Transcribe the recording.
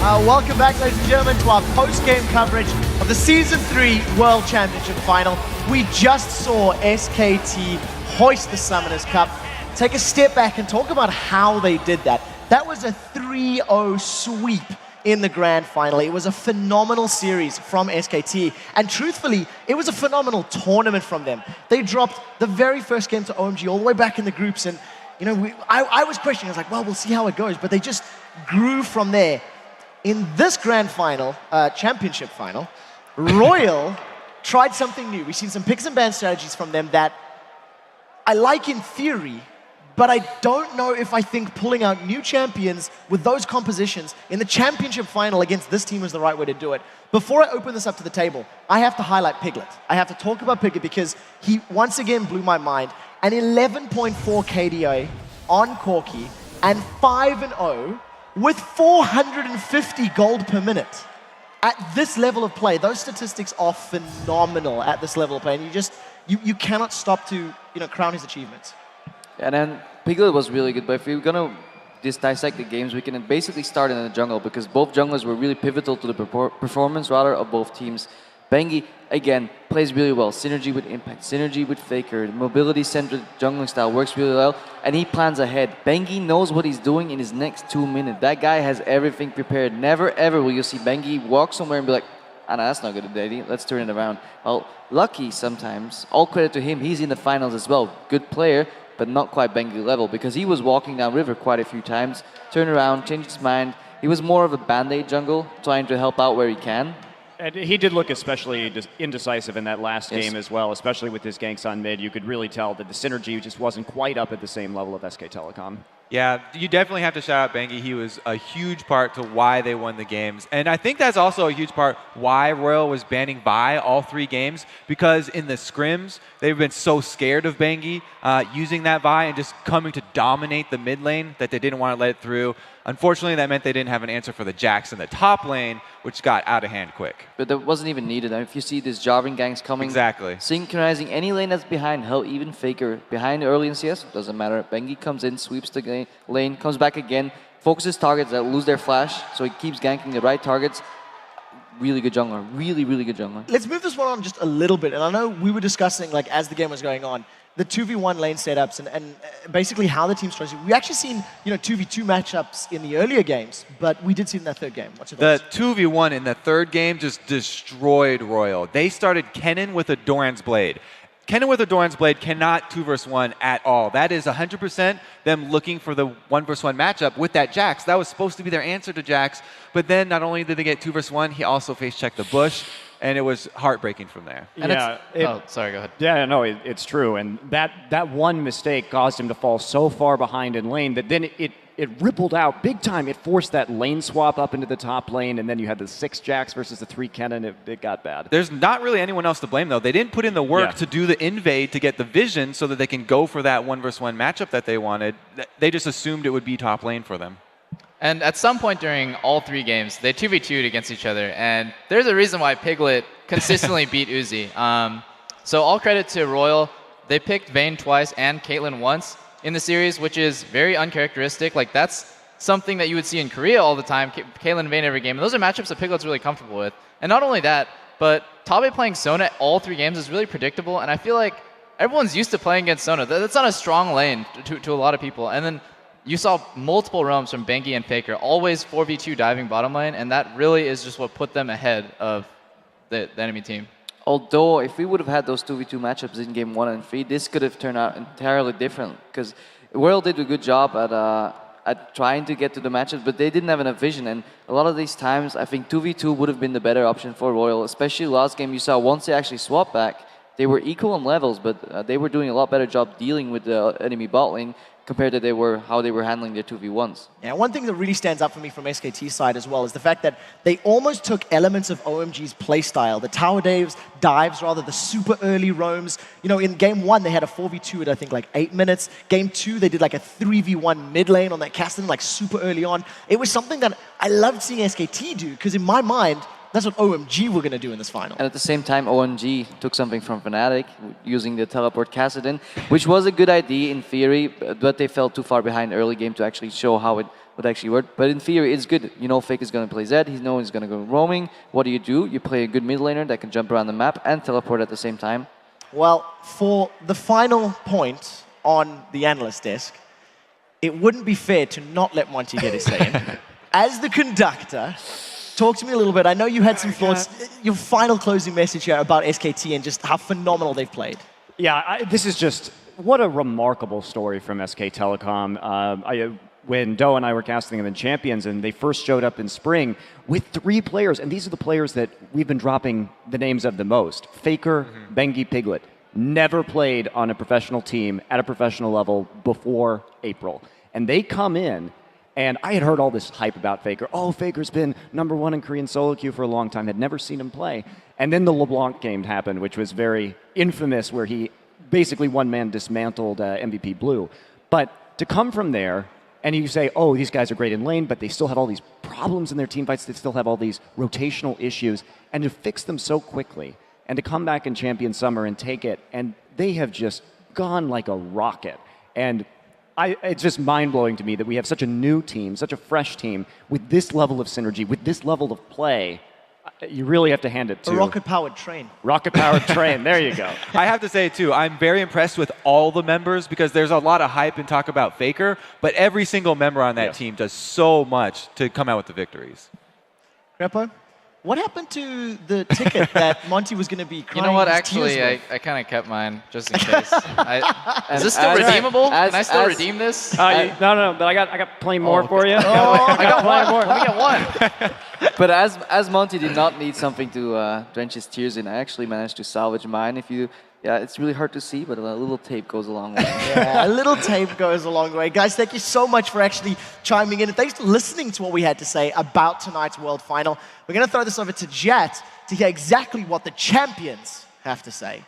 Welcome back, ladies and gentlemen, to our post-game coverage of the Season 3 World Championship Final. We just saw SKT hoist the Summoners Cup. Take a step back and talk about how they did that. That was a 3-0 sweep in the Grand Final. It was a phenomenal series from SKT, and truthfully, it was a phenomenal tournament from them. They dropped the very first game to OMG all the way back in the groups, and you know, I was questioning, I was like, well, we'll see how it goes, but they just grew from there. In this Grand Final, Championship Final, Royal tried something new. We've seen some picks and ban strategies from them that I like in theory, but I don't know if I think pulling out new champions with those compositions in the Championship Final against this team is the right way to do it. Before I open this up to the table, I have to highlight Piglet. I have to talk about Piglet because he once again blew my mind. An 11.4 KDA on Corki and 5-0 with 450 gold per minute. At this level of play, those statistics are phenomenal at this level of play, and you cannot stop to crown his achievements. And then Piglet was really good, but if we're going to dissect the games, we can basically start in the jungle because both junglers were really pivotal to the performance of both teams. Bengi, again, plays really well. Synergy with Impact, synergy with Faker, mobility-centered jungling style works really well, and he plans ahead. Bengi knows what he's doing in his next 2 minutes. That guy has everything prepared. Never, ever will you see Bengi walk somewhere and be like, ah, no, that's not good, Daddy. Let's turn it around. Well, lucky sometimes. All credit to him. He's in the finals as well. Good player, but not quite Bengi level because he was walking down river quite a few times, turned around, changed his mind. He was more of a band-aid jungle, trying to help out where he can. And he did look especially indecisive in that last game as well, especially with his ganks on mid. You could really tell that the synergy just wasn't quite up at the same level of SK Telecom. Yeah, you definitely have to shout out Bengi. He was a huge part to why they won the games. And I think that's also a huge part why Royal was banning Vi all 3 games, because in the scrims, they've been so scared of Bengi using that Vi and just coming to dominate the mid lane that they didn't want to let it through. Unfortunately, that meant they didn't have an answer for the Jax in the top lane, which got out of hand quick. But that wasn't even needed. I mean, if you see these Jarvan ganks coming, exactly, synchronizing any lane that's behind, hell, even Faker behind early in CS, doesn't matter. Bengi comes in, sweeps the lane, comes back again, focuses targets that lose their flash, so he keeps ganking the right targets. Really good jungler, really, really good jungler. Let's move this one on just a little bit, and I know we were discussing, like, as the game was going on, the 2v1 lane setups and basically how the team's trying to. We actually seen 2v2 matchups in the earlier games, but we did see it in that third game. What's your thoughts? The 2v1 in the third game just destroyed Royal. They started Kennen with a Doran's Blade. Kennen with a Doran's Blade cannot 2v1 at all. That is 100% them looking for the 1v1 matchup with that Jax. That was supposed to be their answer to Jax, but then not only did they get 2v1, he also face-checked the bush, and it was heartbreaking from there. And oh, sorry, go ahead. Yeah, no, it's true. And that one mistake caused him to fall so far behind in lane that then it rippled out big time. It forced that lane swap up into the top lane, and then you had the 6 Jax versus the 3 Kennen. It got bad. There's not really anyone else to blame, though. They didn't put in the work to do the invade to get the vision so that they can go for that 1v1 matchup that they wanted. They just assumed it would be top lane for them. And at some point during all 3 games, they 2v2'd against each other, and there's a reason why Piglet consistently beat Uzi. So all credit to Royal. They picked Vayne twice and Caitlyn once in the series, which is very uncharacteristic. Like, that's something that you would see in Korea all the time, Caitlyn and Vayne every game. And those are matchups that Piglet's really comfortable with. And not only that, but Tabe playing Sona all 3 games is really predictable, and I feel like everyone's used to playing against Sona. That's not a strong lane to a lot of people. And then you saw multiple roams from Bengi and Faker, always 4v2 diving bottom lane, and that really is just what put them ahead of the enemy team. Although, if we would have had those 2v2 matchups in game 1 and 3, this could have turned out entirely different. Because Royal did a good job at trying to get to the matchups, but they didn't have enough vision. And a lot of these times, I think 2v2 would have been the better option for Royal. Especially last game, you saw once they actually swapped back, they were equal on levels, but they were doing a lot better job dealing with the enemy bot lane compared to how they were handling their 2v1s. Yeah, one thing that really stands out for me from SKT's side as well is the fact that they almost took elements of OMG's playstyle, the tower dives, the super early roams. In game 1, they had a 4v2 at, I think, like 8 minutes. Game 2, they did like a 3v1 mid lane on that Castle, like super early on. It was something that I loved seeing SKT do, because in my mind, that's what OMG were going to do in this final. And at the same time, OMG took something from Fnatic, using the teleport Kassadin, which was a good idea in theory, but they fell too far behind early game to actually show how it would actually work. But in theory, it's good. You know Fake is going to play Zed. He knows he's going to go roaming. What do? You play a good mid laner that can jump around the map and teleport at the same time. Well, for the final point on the analyst desk, it wouldn't be fair to not let Monty get his say in. As the conductor, talk to me a little bit. I know you had some thoughts. Your final closing message here about SKT and just how phenomenal they've played. Yeah, this is just, what a remarkable story from SK Telecom. When Doe and I were casting them in Champions, and they first showed up in spring with 3 players, and these are the players that we've been dropping the names of the most. Faker, Bengi, Piglet. Never played on a professional team at a professional level before April. And they come in, and I had heard all this hype about Faker. Oh, Faker's been #1 in Korean solo queue for a long time. Had never seen him play. And then the LeBlanc game happened, which was very infamous, where he basically one-man dismantled MVP Blue. But to come from there, and you say, oh, these guys are great in lane, but they still have all these problems in their team fights. They still have all these rotational issues. And to fix them so quickly, and to come back in Champion Summer and take it, and they have just gone like a rocket. And it's just mind-blowing to me that we have such a new team, such a fresh team, with this level of synergy, with this level of play. You really have to hand it to... A rocket-powered train. Rocket-powered train, there you go. I have to say, too, I'm very impressed with all the members because there's a lot of hype and talk about Faker, but every single member on that team does so much to come out with the victories. Greppo, what happened to the ticket that Monty was going to be crying? You know what? his Actually, tears I kind of kept mine just in case. Is this still redeemable? Can I still redeem this? No, but I got plenty more for you. I got one more. Let me get one. But as Monty did not need something to drench his tears in, I actually managed to salvage mine. It's really hard to see, but a little tape goes a long way. Yeah, a little tape goes a long way. Guys, thank you so much for actually chiming in. And thanks for listening to what we had to say about tonight's World Final. We're going to throw this over to Jet to hear exactly what the champions have to say.